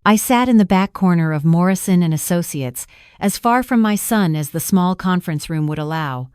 I sat in the back corner of Morrison and Associates, as far from my son as the small conference room would allow.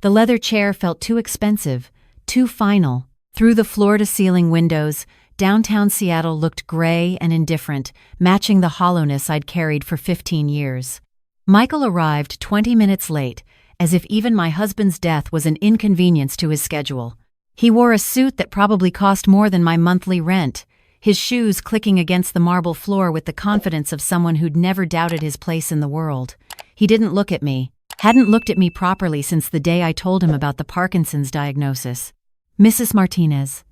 The leather chair felt too expensive, too final. Through the floor-to-ceiling windows, downtown Seattle looked gray and indifferent, matching the hollowness I'd carried for 15 years. Michael arrived 20 minutes late, as if even my husband's death was an inconvenience to his schedule. He wore a suit that probably cost more than my monthly rent, his shoes clicking against the marble floor with the confidence of someone who'd never doubted his place in the world. He didn't look at me, hadn't looked at me properly since the day I told him about the Parkinson's diagnosis. "Mrs. Martinez."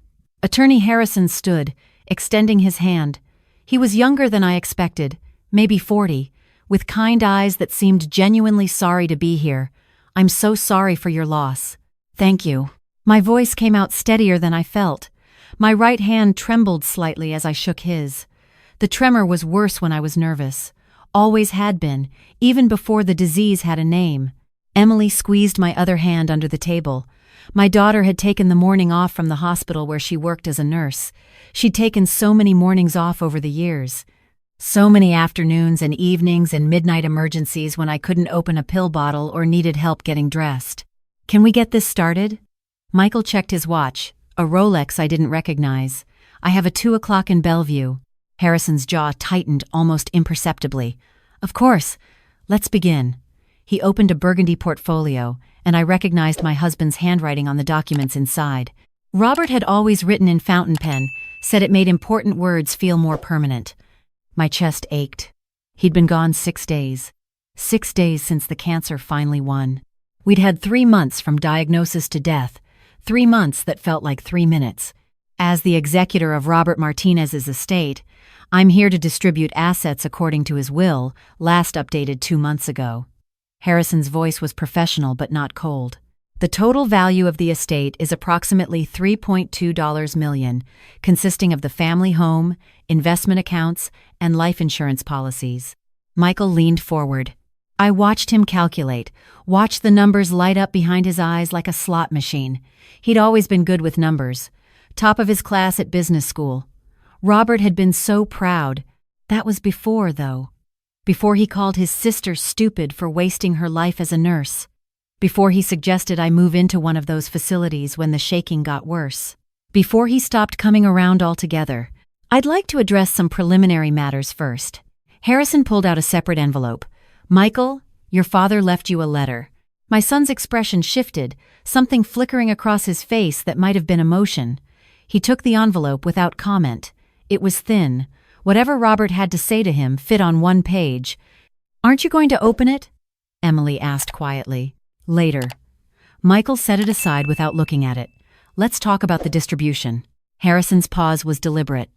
Attorney Harrison stood, extending his hand. He was younger than I expected, maybe 40, with kind eyes that seemed genuinely sorry to be here. "I'm so sorry for your loss." "Thank you." My voice came out steadier than I felt. My right hand trembled slightly as I shook his. The tremor was worse when I was nervous. Always had been, even before the disease had a name. Emily squeezed my other hand under the table. My daughter had taken the morning off from the hospital where she worked as a nurse. She'd taken so many mornings off over the years. So many afternoons and evenings and midnight emergencies when I couldn't open a pill bottle or needed help getting dressed. "Can we get this started?" Michael checked his watch, a Rolex I didn't recognize. "I have a 2 o'clock in Bellevue." Harrison's jaw tightened almost imperceptibly. "Of course. Let's begin." He opened a burgundy portfolio, and I recognized my husband's handwriting on the documents inside. Robert had always written in fountain pen, said it made important words feel more permanent. My chest ached. He'd been gone 6 days. 6 days since the cancer finally won. We'd had 3 months from diagnosis to death, 3 months that felt like 3 minutes. As the executor of Robert Martinez's estate, I'm here to distribute assets according to his will, last updated 2 months ago. Harrison's voice was professional but not cold. "The total value of the estate is approximately $3.2 million, consisting of the family home, investment accounts, and life insurance policies." Michael leaned forward. I watched him calculate, watched the numbers light up behind his eyes like a slot machine. He'd always been good with numbers. Top of his class at business school. Robert had been so proud. That was before, though. Before he called his sister stupid for wasting her life as a nurse. Before he suggested I move into one of those facilities when the shaking got worse. Before he stopped coming around altogether. I'd like to address some preliminary matters first. Harrison pulled out a separate envelope. "Michael, your father left you a letter." My son's expression shifted, something flickering across his face that might have been emotion. He took the envelope without comment. It was thin. Whatever Robert had to say to him fit on one page. "Aren't you going to open it?" Emily asked quietly. "Later." Michael set it aside without looking at it. "Let's talk about the distribution." Harrison's pause was deliberate.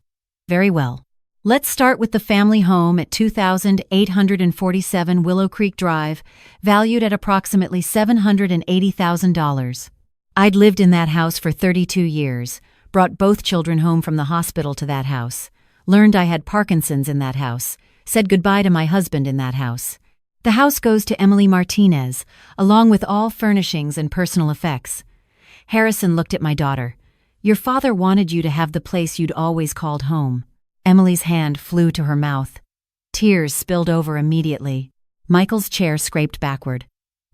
"Very well. Let's start with the family home at 2,847 Willow Creek Drive, valued at approximately $780,000. I'd lived in that house for 32 years, brought both children home from the hospital to that house, learned I had Parkinson's in that house, said goodbye to my husband in that house. The house goes to Emily Martinez, along with all furnishings and personal effects." Harrison looked at my daughter. "Your father wanted you to have the place you'd always called home." Emily's hand flew to her mouth. Tears spilled over immediately. Michael's chair scraped backward.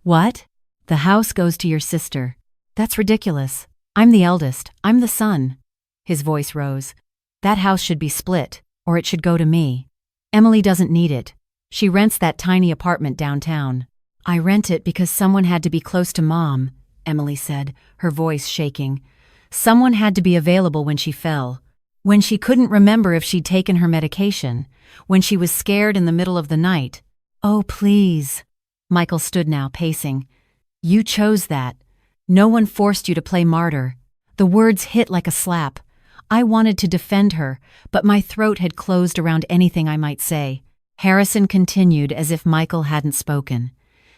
"What? The house goes to your sister. That's ridiculous. I'm the eldest. I'm the son." His voice rose. "That house should be split, or it should go to me. Emily doesn't need it. She rents that tiny apartment downtown." "I rent it because someone had to be close to Mom," Emily said, her voice shaking. "Someone had to be available when she fell. When she couldn't remember if she'd taken her medication. When she was scared in the middle of the night." "Oh, please." Michael stood now, pacing. "You chose that. No one forced you to play martyr." The words hit like a slap. I wanted to defend her, but my throat had closed around anything I might say. Harrison continued as if Michael hadn't spoken.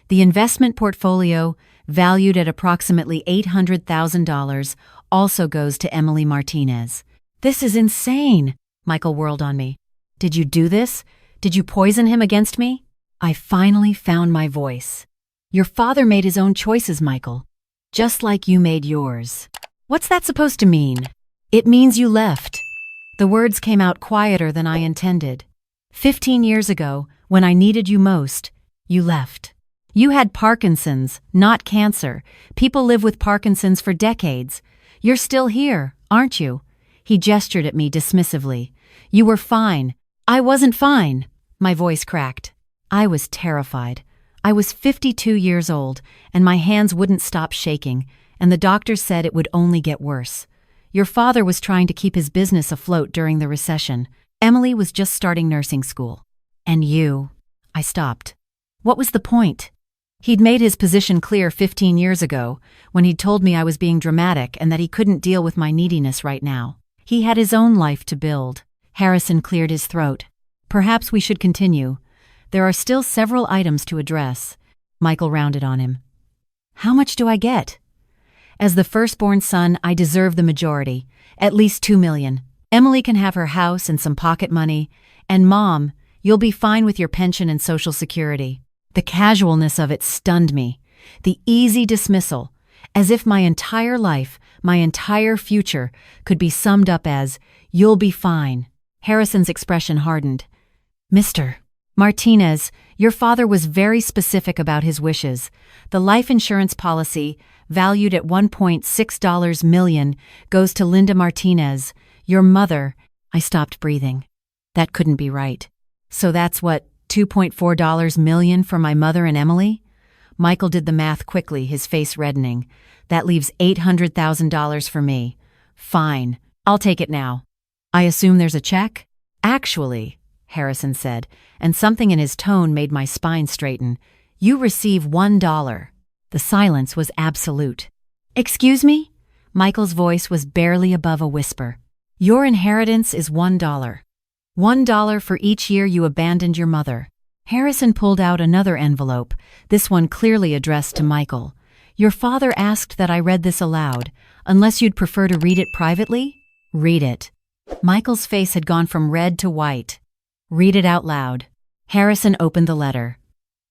"The investment portfolio, valued at approximately $800,000, also goes to Emily Martinez." "This is insane," Michael whirled on me. "Did you do this? Did you poison him against me?" I finally found my voice. "Your father made his own choices, Michael. Just like you made yours." "What's that supposed to mean?" "It means you left." The words came out quieter than I intended. 15 years ago, when I needed you most, you left. You had Parkinson's, not cancer. People live with Parkinson's for decades. You're still here, aren't you? He gestured at me dismissively. You were fine. I wasn't fine. My voice cracked. I was terrified. I was 52 years old, and my hands wouldn't stop shaking, and the doctors said it would only get worse. Your father was trying to keep his business afloat during the recession. Emily was just starting nursing school. And you. I stopped. What was the point? He'd made his position clear 15 years ago, when he'd told me I was being dramatic and that he couldn't deal with my neediness right now. He had his own life to build. Harrison cleared his throat. Perhaps we should continue. There are still several items to address. Michael rounded on him. How much do I get? As the firstborn son, I deserve the majority, at least $2 million. Emily can have her house and some pocket money, and Mom, you'll be fine with your pension and Social Security. The casualness of it stunned me. The easy dismissal, as if my entire life, my entire future, could be summed up as, you'll be fine. Harrison's expression hardened. Mr. Martinez, your father was very specific about his wishes. The life insurance policy, valued at $1.6 million, goes to Linda Martinez, your mother. I stopped breathing. That couldn't be right. So that's what, $2.4 million for my mother and Emily? Michael did the math quickly, his face reddening. That leaves $800,000 for me. Fine, I'll take it now. I assume there's a check? Actually, Harrison said, and something in his tone made my spine straighten. You receive $1. The silence was absolute. Excuse me? Michael's voice was barely above a whisper. Your inheritance is $1. $1 for each year you abandoned your mother. Harrison pulled out another envelope, this one clearly addressed to Michael. Your father asked that I read this aloud, unless you'd prefer to read it privately? Read it. Michael's face had gone from red to white. Read it out loud. Harrison opened the letter.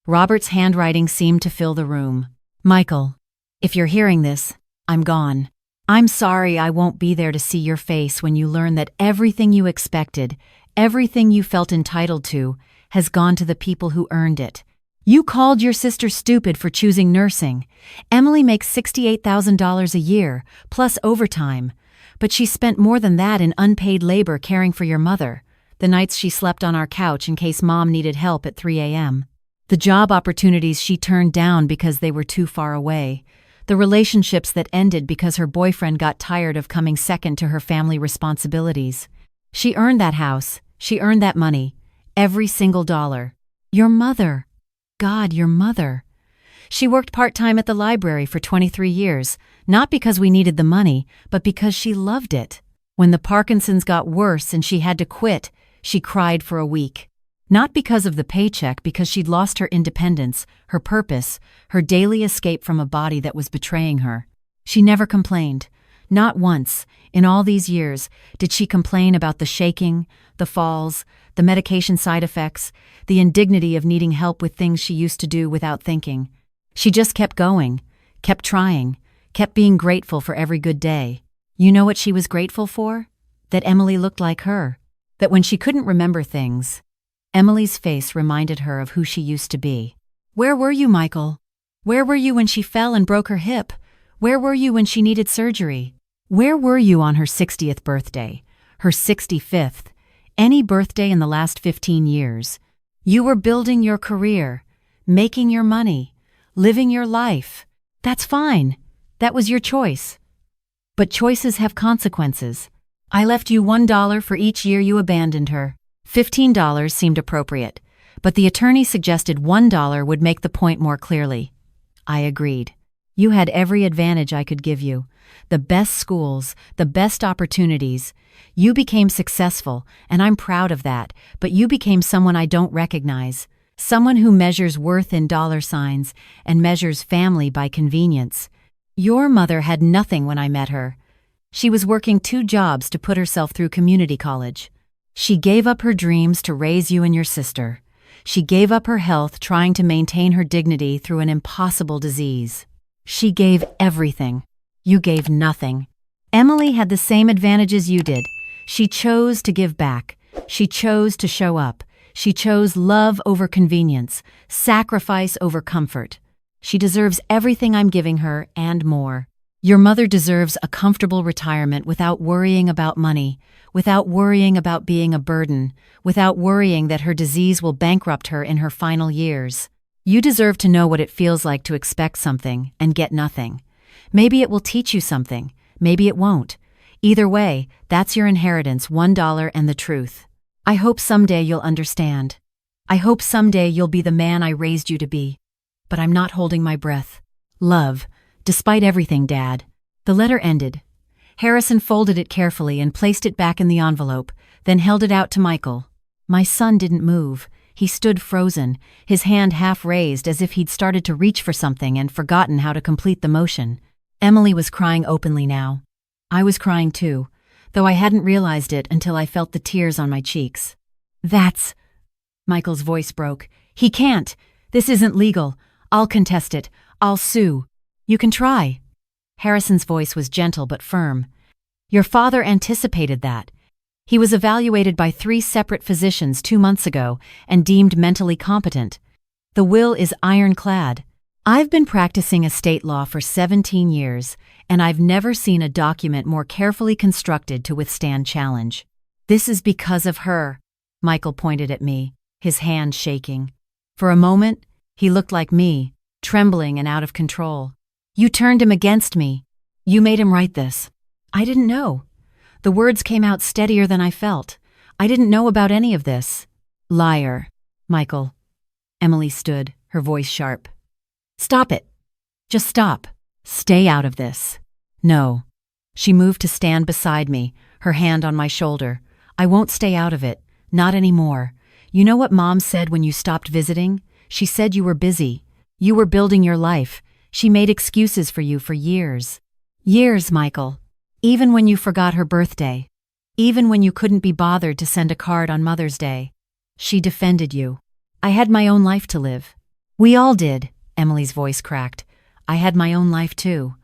Robert's handwriting seemed to fill the room. Michael, if you're hearing this, I'm gone. I'm sorry I won't be there to see your face when you learn that everything you expected, everything you felt entitled to, has gone to the people who earned it. You called your sister stupid for choosing nursing. Emily makes $68,000 a year, plus overtime. But she spent more than that in unpaid labor caring for your mother, the nights she slept on our couch in case Mom needed help at 3 a.m. The job opportunities she turned down because they were too far away. The relationships that ended because her boyfriend got tired of coming second to her family responsibilities. She earned that house. She earned that money. Every single dollar. Your mother. God, your mother. She worked part-time at the library for 23 years, not because we needed the money, but because she loved it. When the Parkinson's got worse and she had to quit, she cried for a week. Not because of the paycheck, because she'd lost her independence, her purpose, her daily escape from a body that was betraying her. She never complained. Not once, in all these years, did she complain about the shaking, the falls, the medication side effects, the indignity of needing help with things she used to do without thinking. She just kept going, kept trying, kept being grateful for every good day. You know what she was grateful for? That Emily looked like her. That when she couldn't remember things, Emily's face reminded her of who she used to be. Where were you, Michael? Where were you when she fell and broke her hip? Where were you when she needed surgery? Where were you on her 60th birthday? Her 65th? Any birthday in the last 15 years? You were building your career, making your money, living your life. That's fine. That was your choice. But choices have consequences. I left you $1 for each year you abandoned her. $15 seemed appropriate, but the attorney suggested $1 would make the point more clearly. I agreed. You had every advantage I could give you. The best schools, the best opportunities. You became successful, and I'm proud of that, but you became someone I don't recognize. Someone who measures worth in dollar signs and measures family by convenience. Your mother had nothing when I met her. She was working 2 jobs to put herself through community college. She gave up her dreams to raise you and your sister. She gave up her health trying to maintain her dignity through an impossible disease. She gave everything. You gave nothing. Emily had the same advantages you did. She chose to give back. She chose to show up. She chose love over convenience, sacrifice over comfort. She deserves everything I'm giving her and more. Your mother deserves a comfortable retirement without worrying about money, without worrying about being a burden, without worrying that her disease will bankrupt her in her final years. You deserve to know what it feels like to expect something and get nothing. Maybe it will teach you something, maybe it won't. Either way, that's your inheritance, $1 and the truth. I hope someday you'll understand. I hope someday you'll be the man I raised you to be. But I'm not holding my breath. Love, despite everything, Dad. The letter ended. Harrison folded it carefully and placed it back in the envelope, then held it out to Michael. My son didn't move. He stood frozen, his hand half raised as if he'd started to reach for something and forgotten how to complete the motion. Emily was crying openly now. I was crying too, though I hadn't realized it until I felt the tears on my cheeks. That's... Michael's voice broke. He can't. This isn't legal. I'll contest it. I'll sue. You can try. Harrison's voice was gentle but firm. Your father anticipated that. He was evaluated by 3 separate physicians 2 months ago and deemed mentally competent. The will is ironclad. I've been practicing estate law for 17 years, and I've never seen a document more carefully constructed to withstand challenge. This is because of her. Michael pointed at me, his hand shaking. For a moment, he looked like me, trembling and out of control. You turned him against me. You made him write this. I didn't know. The words came out steadier than I felt. I didn't know about any of this. Liar. Michael. Emily stood, her voice sharp. Stop it. Just stop. Stay out of this. No. She moved to stand beside me, her hand on my shoulder. I won't stay out of it. Not anymore. You know what Mom said when you stopped visiting? She said you were busy. You were building your life. She made excuses for you for years. Years, Michael. Even when you forgot her birthday. Even when you couldn't be bothered to send a card on Mother's Day. She defended you. I had my own life to live. We all did, Emily's voice cracked. I had my own life too.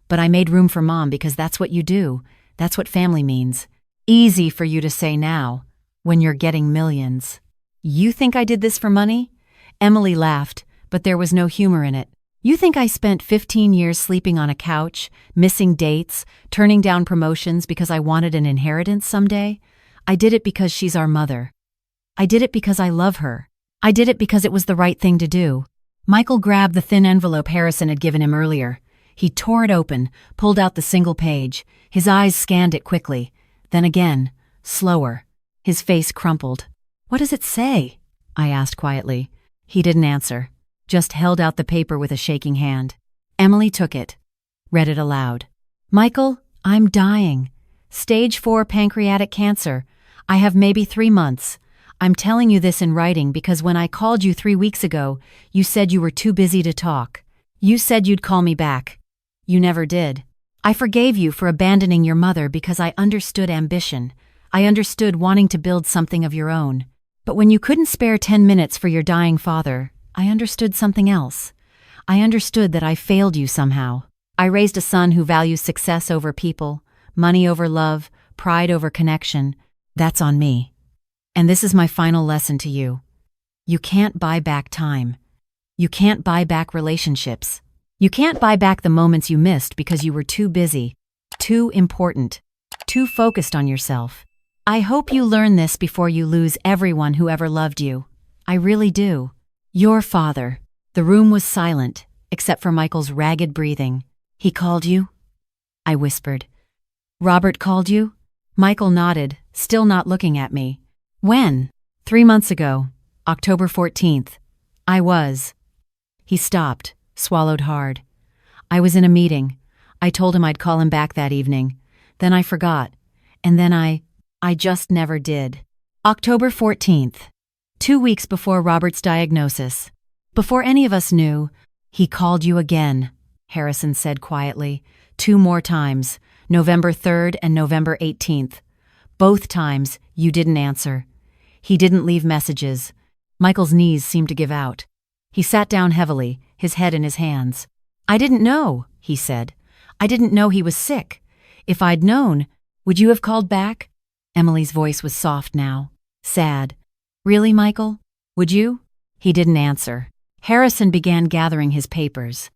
But I made room for Mom because that's what you do. That's what family means. Easy for you to say now, when you're getting millions. You think I did this for money? Emily laughed, but there was no humor in it. You think I spent 15 years sleeping on a couch, missing dates, turning down promotions because I wanted an inheritance someday? I did it because she's our mother. I did it because I love her. I did it because it was the right thing to do. Michael grabbed the thin envelope Harrison had given him earlier. He tore it open, pulled out the single page. His eyes scanned it quickly. Then again, slower. His face crumpled. What does it say? I asked quietly. He didn't answer. Just held out the paper with a shaking hand. Emily took it, read it aloud. Michael, I'm dying. Stage 4 pancreatic cancer. I have maybe 3 months. I'm telling you this in writing because when I called you 3 weeks ago, you said you were too busy to talk. You said you'd call me back. You never did. I forgave you for abandoning your mother because I understood ambition. I understood wanting to build something of your own. But when you couldn't spare 10 minutes for your dying father, I understood something else. I understood that I failed you somehow. I raised a son who values success over people, money over love, pride over connection. That's on me. And this is my final lesson to you. You can't buy back time. You can't buy back relationships. You can't buy back the moments you missed because you were too busy, too important, too focused on yourself. I hope you learn this before you lose everyone who ever loved you. I really do. Your father. The room was silent, except for Michael's ragged breathing. He called you? I whispered. Robert called you? Michael nodded, still not looking at me. When? 3 months ago, October 14th. I was. He stopped, swallowed hard. I was in a meeting. I told him I'd call him back that evening. Then I forgot. And then I just never did. October 14th. 2 weeks before Robert's diagnosis. Before any of us knew, he called you again, Harrison said quietly. 2 more times, November 3rd and November 18th. Both times, you didn't answer. He didn't leave messages. Michael's knees seemed to give out. He sat down heavily, his head in his hands. I didn't know, he said. I didn't know he was sick. If I'd known, would you have called back? Emily's voice was soft now, sad. Really, Michael? Would you? He didn't answer. Harrison began gathering his papers.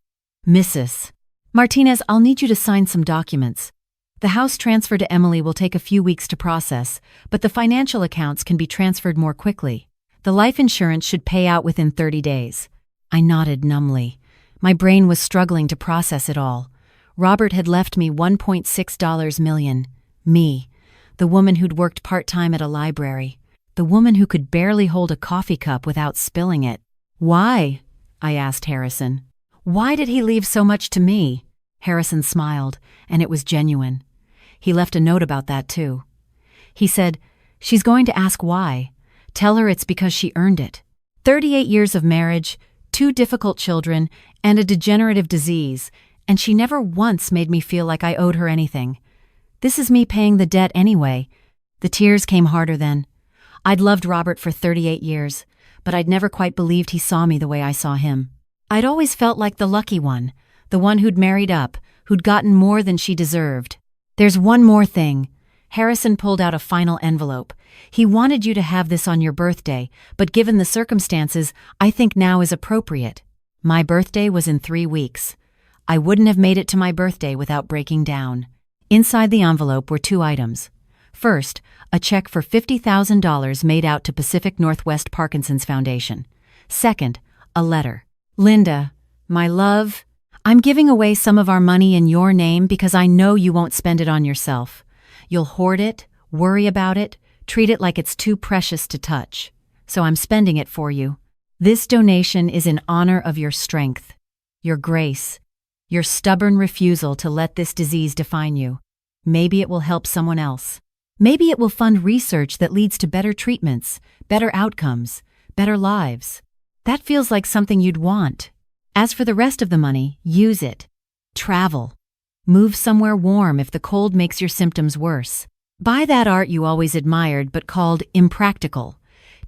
Mrs. Martinez, I'll need you to sign some documents. The house transfer to Emily will take a few weeks to process, but the financial accounts can be transferred more quickly. The life insurance should pay out within 30 days. I nodded numbly. My brain was struggling to process it all. Robert had left me $1.6 million. Me, the woman who'd worked part-time at a library. The woman who could barely hold a coffee cup without spilling it. Why? I asked Harrison. Why did he leave so much to me? Harrison smiled, and it was genuine. He left a note about that too. He said, "She's going to ask why. Tell her it's because she earned it. 38 years of marriage, 2 difficult children, and a degenerative disease, and she never once made me feel like I owed her anything. This is me paying the debt anyway." The tears came harder then. I'd loved Robert for 38 years, but I'd never quite believed he saw me the way I saw him. I'd always felt like the lucky one, the one who'd married up, who'd gotten more than she deserved. "There's one more thing." Harrison pulled out a final envelope. "He wanted you to have this on your birthday, but given the circumstances, I think now is appropriate." My birthday was in 3 weeks. I wouldn't have made it to my birthday without breaking down. Inside the envelope were 2 items. First, a check for $50,000 made out to Pacific Northwest Parkinson's Foundation. Second, a letter. "Linda, my love, I'm giving away some of our money in your name because I know you won't spend it on yourself. You'll hoard it, worry about it, treat it like it's too precious to touch. So I'm spending it for you. This donation is in honor of your strength, your grace, your stubborn refusal to let this disease define you. Maybe it will help someone else. Maybe it will fund research that leads to better treatments, better outcomes, better lives. That feels like something you'd want. As for the rest of the money, use it. Travel. Move somewhere warm if the cold makes your symptoms worse. Buy that art you always admired but called impractical.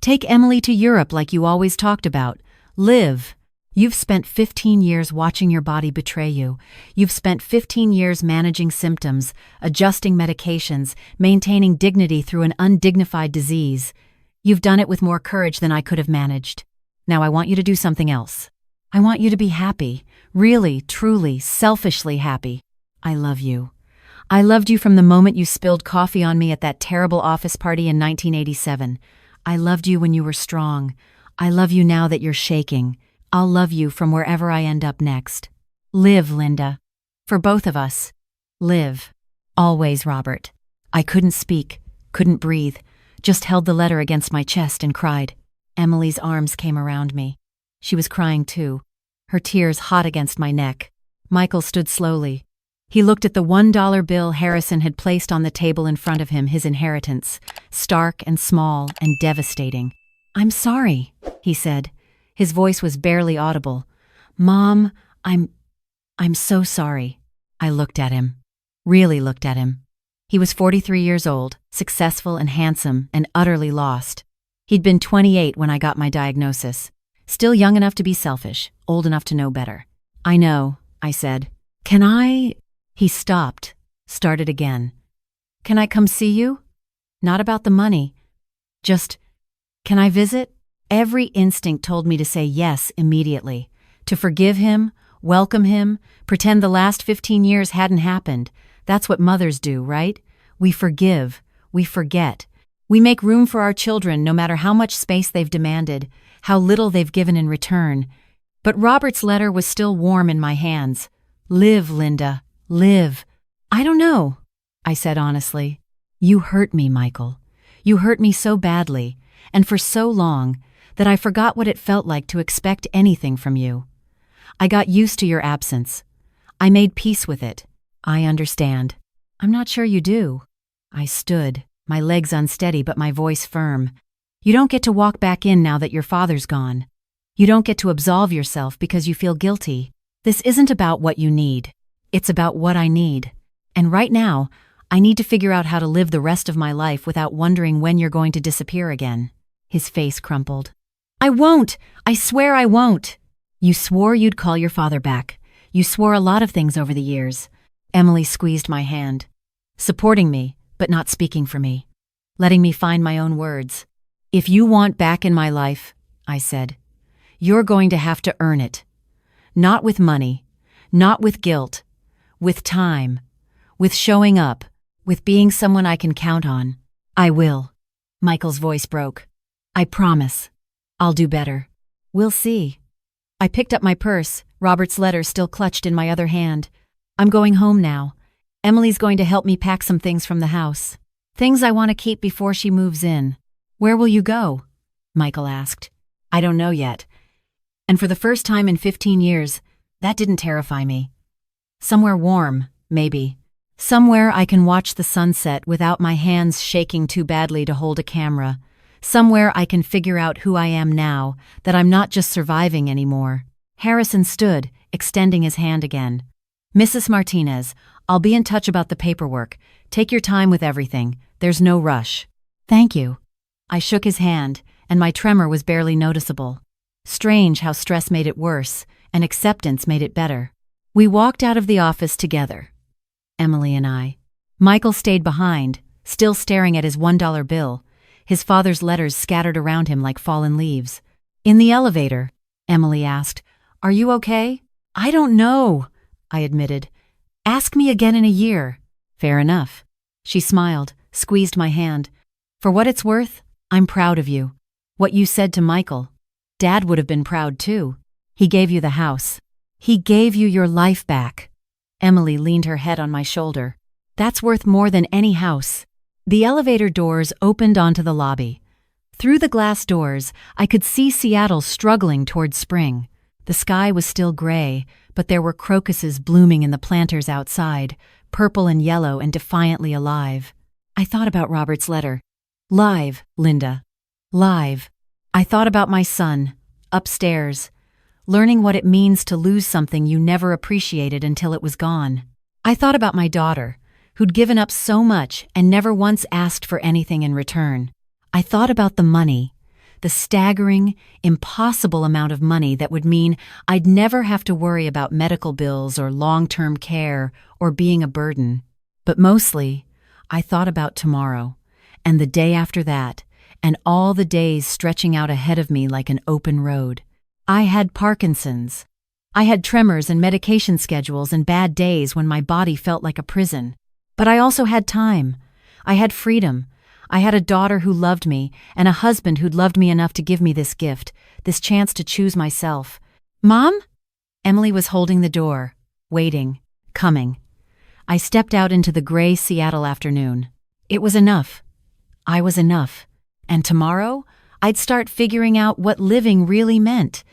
Take Emily to Europe like you always talked about. Live. You've spent 15 years watching your body betray you. You've spent 15 years managing symptoms, adjusting medications, maintaining dignity through an undignified disease. You've done it with more courage than I could have managed. Now I want you to do something else. I want you to be happy, really, truly, selfishly happy. I love you. I loved you from the moment you spilled coffee on me at that terrible office party in 1987. I loved you when you were strong. I love you now that you're shaking. I'll love you from wherever I end up next. Live, Linda. For both of us. Live. Always, Robert. I couldn't speak, couldn't breathe, just held the letter against my chest and cried. Emily's arms came around me. She was crying too, her tears hot against my neck. Michael stood slowly. He looked at the $1 bill Harrison had placed on the table in front of him, his inheritance, stark and small and devastating. "I'm sorry," he said. His voice was barely audible. "Mom, I'm so sorry." I looked at him. Really looked at him. He was 43 years old, successful and handsome, and utterly lost. He'd been 28 when I got my diagnosis. Still young enough to be selfish, old enough to know better. "I know," I said. "Can I—" He stopped, started again. "Can I come see you? Not about the money. Just, can I visit?" Every instinct told me to say yes immediately, to forgive him, welcome him, pretend the last 15 years hadn't happened. That's what mothers do, right? We forgive, we forget. We make room for our children no matter how much space they've demanded, how little they've given in return. But Robert's letter was still warm in my hands. "Live, Linda, live." "I don't know," I said honestly. "You hurt me, Michael. You hurt me so badly, and for so long, that I forgot what it felt like to expect anything from you. I got used to your absence. I made peace with it. I understand." "I'm not sure you do." I stood, my legs unsteady but my voice firm. "You don't get to walk back in now that your father's gone. You don't get to absolve yourself because you feel guilty. This isn't about what you need. It's about what I need. And right now, I need to figure out how to live the rest of my life without wondering when you're going to disappear again." His face crumpled. "I won't! I swear I won't!" "You swore you'd call your father back. You swore a lot of things over the years." Emily squeezed my hand, supporting me, but not speaking for me, letting me find my own words. "If you want back in my life," I said, "you're going to have to earn it. Not with money, not with guilt, with time, with showing up, with being someone I can count on." "I will." Michael's voice broke. "I promise. I'll do better. We'll see." I picked up my purse, Robert's letter still clutched in my other hand. "I'm going home now. Emily's going to help me pack some things from the house. Things I want to keep before she moves in." "Where will you go?" Michael asked. "I don't know yet." And for the first time in 15 years, that didn't terrify me. Somewhere warm, maybe. Somewhere I can watch the sunset without my hands shaking too badly to hold a camera. Somewhere I can figure out who I am now, that I'm not just surviving anymore. Harrison stood, extending his hand again. "Mrs. Martinez, I'll be in touch about the paperwork. Take your time with everything. There's no rush." "Thank you." I shook his hand, and my tremor was barely noticeable. Strange how stress made it worse, and acceptance made it better. We walked out of the office together, Emily and I. Michael stayed behind, still staring at his $1 bill, his father's letters scattered around him like fallen leaves. "In the elevator," Emily asked, "Are you okay?" "I don't know," I admitted. "Ask me again in a year." "Fair enough." She smiled, squeezed my hand. "For what it's worth, I'm proud of you. What you said to Michael. Dad would have been proud too. He gave you the house. He gave you your life back." Emily leaned her head on my shoulder. "That's worth more than any house." The elevator doors opened onto the lobby. Through the glass doors, I could see Seattle struggling toward spring. The sky was still gray, but there were crocuses blooming in the planters outside, purple and yellow and defiantly alive. I thought about Robert's letter. "Live, Linda. Live." I thought about my son, upstairs, learning what it means to lose something you never appreciated until it was gone. I thought about my daughter, who'd given up so much and never once asked for anything in return. I thought about the money, the staggering, impossible amount of money that would mean I'd never have to worry about medical bills or long-term care or being a burden. But mostly, I thought about tomorrow, and the day after that, and all the days stretching out ahead of me like an open road. I had Parkinson's. I had tremors and medication schedules and bad days when my body felt like a prison. But I also had time. I had freedom. I had a daughter who loved me and a husband who'd loved me enough to give me this gift, this chance to choose myself. "Mom?" Emily was holding the door, waiting, coming. I stepped out into the gray Seattle afternoon. It was enough. I was enough. And tomorrow, I'd start figuring out what living really meant.